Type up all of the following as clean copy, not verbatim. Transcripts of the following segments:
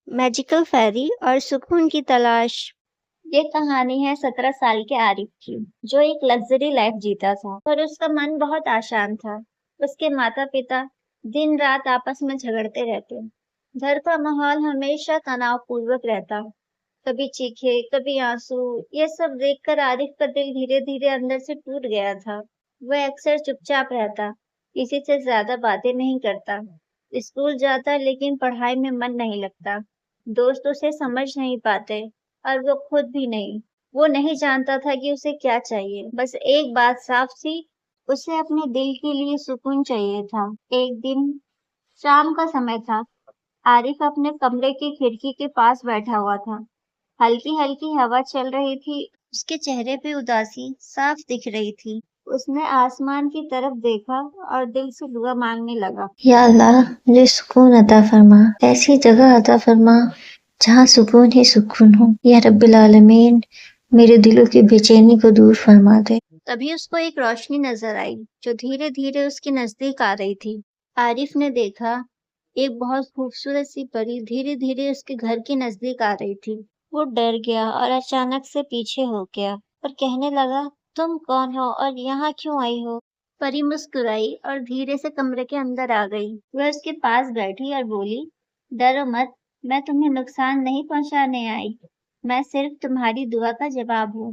Magical ferry اور سکون کی تلاش۔ یہ کہانی ہے 17 سال کے عارف کی، جو ایک لگژری لائف جیتا تھا اور اس کا من بہت آسان تھا۔ اس کے ماتا پتا دن رات آپس میں جھگڑتے رہتے، گھر کا ماحول ہمیشہ تناؤ پوروک رہتا، کبھی چیخے کبھی آنسو۔ یہ سب دیکھ کر عارف کا دل دھیرے دھیرے اندر سے ٹوٹ گیا تھا۔ وہ اکثر چپ چاپ رہتا، کسی سے زیادہ باتیں نہیں کرتا، اسکول جاتا لیکن پڑھائی میں من نہیں لگتا، دوست اسے سمجھ نہیں پاتے اور وہ خود بھی نہیں۔ وہ نہیں جانتا تھا کہ اسے کیا چاہیے، بس ایک بات صاف تھی، اسے اپنے دل کے لیے سکون چاہیے تھا۔ ایک دن شام کا سمے تھا، عارف اپنے کمرے کی کھڑکی کے پاس بیٹھا ہوا تھا، ہلکی ہلکی ہوا چل رہی تھی، اس کے چہرے پہ اداسی صاف دکھ رہی تھی۔ اس نے آسمان کی طرف دیکھا اور دل سے دعا مانگنے لگا، یا اللہ مجھے سکون عطا فرما، ایسی جگہ عطا فرما جہاں سکون ہی سکون ہو۔ یا رب العالمین میرے دلوں کی بے چینی کو دور فرما دے۔ تبھی اس کو ایک روشنی نظر آئی جو دھیرے دھیرے اس کے نزدیک آ رہی تھی۔ عارف نے دیکھا ایک بہت خوبصورت سی پری دھیرے دھیرے اس کے گھر کے نزدیک آ رہی تھی۔ وہ ڈر گیا اور اچانک سے پیچھے ہو گیا اور کہنے لگا، تم کون ہو اور یہاں کیوں آئی ہو؟ پری مسکرائی اور دھیرے سے کمرے کے اندر آ گئی۔ وہ اس کے پاس بیٹھی اور بولی، ڈرو مت، میں تمہیں نقصان نہیں پہنچانے آئی، میں صرف تمہاری دعا کا جواب ہوں۔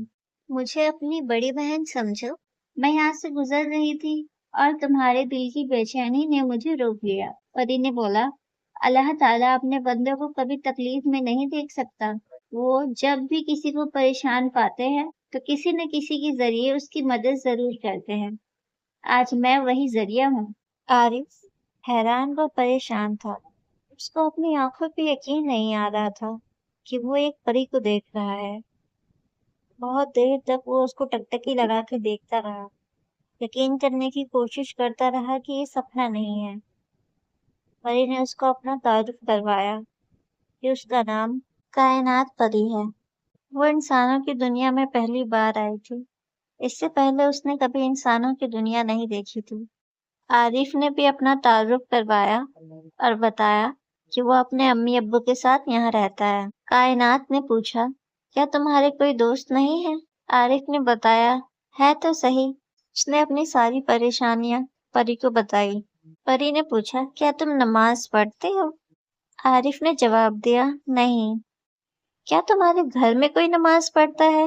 مجھے اپنی بڑی بہن سمجھو، میں یہاں سے گزر رہی تھی اور تمہارے دل کی بے چینی نے مجھے روک لیا۔ پری نے بولا، اللہ تعالیٰ اپنے بندوں کو کبھی تکلیف میں نہیں دیکھ سکتا، وہ جب بھی کسی کو پریشان پاتے ہیں تو کسی نہ کسی کے ذریعے اس کی مدد ضرور کرتے ہیں، آج میں وہی ذریعہ ہوں۔ عارف حیران و پریشان تھا، اس کو اپنی آنکھوں پہ یقین نہیں آ رہا تھا کہ وہ ایک پری کو دیکھ رہا ہے۔ بہت دیر تک وہ اس کو ٹکٹکی لگا کے دیکھتا رہا، یقین کرنے کی کوشش کرتا رہا کہ یہ سپنا نہیں ہے۔ پری نے اس کو اپنا تعارف کروایا کہ اس کا نام کائنات پری ہے۔ وہ انسانوں کی دنیا میں پہلی بار آئی تھی، اس سے پہلے اس نے کبھی انسانوں کی دنیا نہیں دیکھی تھی۔ عارف نے بھی اپنا تعارف کروایا اور بتایا کہ وہ اپنے امی ابو کے ساتھ یہاں رہتا ہے۔ کائنات نے پوچھا، کیا تمہارے کوئی دوست نہیں ہے؟ عارف نے بتایا، ہے تو صحیح۔ اس نے اپنی ساری پریشانیاں پری کو بتائی۔ پری نے پوچھا، کیا تم نماز پڑھتے ہو؟ عارف نے جواب دیا، نہیں۔ کیا تمہارے گھر میں کوئی نماز پڑھتا ہے؟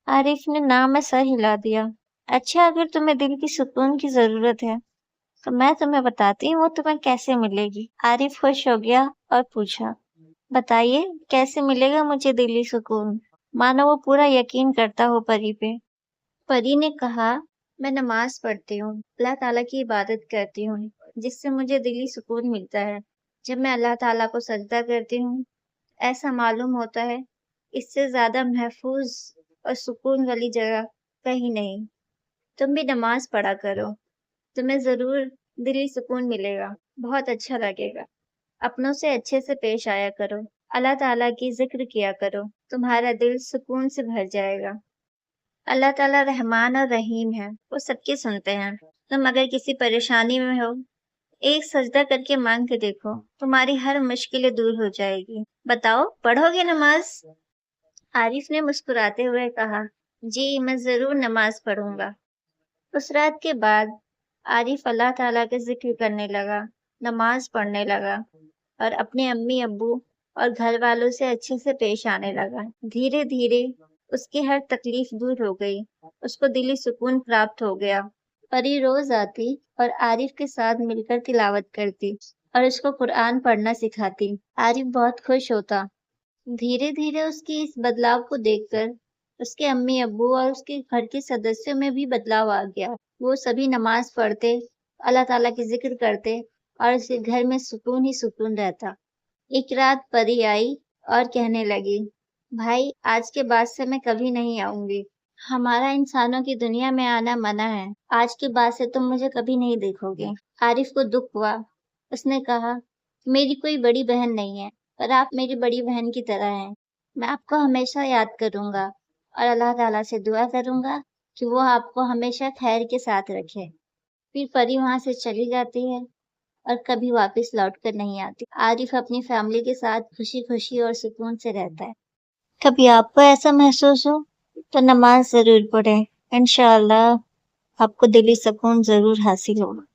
عارف نے نام میں سر ہلا دیا۔ اچھا، اگر تمہیں دل کی سکون کی ضرورت ہے تو میں تمہیں بتاتی ہوں وہ تمہیں کیسے ملے گی۔ عارف خوش ہو گیا اور پوچھا، بتائیے کیسے ملے گا مجھے دلی سکون؟ مانو وہ پورا یقین کرتا ہو پری پہ۔ پری نے کہا، میں نماز پڑھتی ہوں، اللہ تعالیٰ کی عبادت کرتی ہوں، جس سے مجھے دلی سکون ملتا ہے۔ جب میں اللہ تعالیٰ کو سجدہ کرتی ہوں، ایسا معلوم ہوتا ہے اس سے زیادہ محفوظ اور سکون والی جگہ کہیں نہیں۔ تم بھی نماز پڑھا کرو، تمہیں ضرور دلی سکون ملے گا، بہت اچھا لگے گا۔ اپنوں سے اچھے سے پیش آیا کرو، اللہ تعالیٰ کی ذکر کیا کرو، تمہارا دل سکون سے بھر جائے گا۔ اللہ تعالیٰ رحمان اور رحیم ہے، وہ سب کی سنتے ہیں۔ تم اگر کسی پریشانی میں ہو، ایک سجدہ کر کے مانگ کے دیکھو، تمہاری ہر مشکلیں دور ہو جائے گی۔ بتاؤ، پڑھو گے نماز؟ عارف نے مسکراتے ہوئے کہا، جی میں ضرور نماز پڑھوں گا۔ اس رات کے بعد عارف اللہ تعالیٰ کا ذکر کرنے لگا، نماز پڑھنے لگا اور اپنے امی ابو اور گھر والوں سے اچھے سے پیش آنے لگا۔ دھیرے دھیرے اس کی ہر تکلیف دور ہو گئی، اس کو دلی سکون پراپت ہو گیا۔ پری روز آتی اور عارف کے ساتھ مل کر تلاوت کرتی اور اس کو قرآن پڑھنا سکھاتی۔ عارف بہت خوش ہوتا۔ دھیرے دھیرے اس کی اس بدلاؤ کو دیکھ کر اس کے امی ابو اور اس کے گھر کے سدسیوں میں بھی بدلاؤ آ گیا۔ وہ سبھی نماز پڑھتے، اللہ تعالیٰ کی ذکر کرتے اور اس کے گھر میں سکون ہی سکون رہتا۔ ایک رات پری آئی اور کہنے لگی، بھائی آج کے بعد سے میں کبھی نہیں آؤں گی، ہمارا انسانوں کی دنیا میں آنا منع ہے، آج کے بعد سے تم مجھے کبھی نہیں دیکھو گے۔ عارف کو دکھ ہوا، اس نے کہا، میری کوئی بڑی بہن نہیں ہے پر آپ میری بڑی بہن کی طرح ہیں، میں آپ کو ہمیشہ یاد کروں گا اور اللہ تعالیٰ سے دعا کروں گا کہ وہ آپ کو ہمیشہ خیر کے ساتھ رکھے۔ پھر پری وہاں سے چلی جاتی ہے اور کبھی واپس لوٹ کر نہیں آتی۔ عارف اپنی فیملی کے ساتھ خوشی خوشی اور سکون سے رہتا ہے۔ کبھی آپ کو ایسا محسوس ہو تو نماز ضرور پڑھیں، انشاءاللہ آپ کو دلی سکون ضرور حاصل ہوگا۔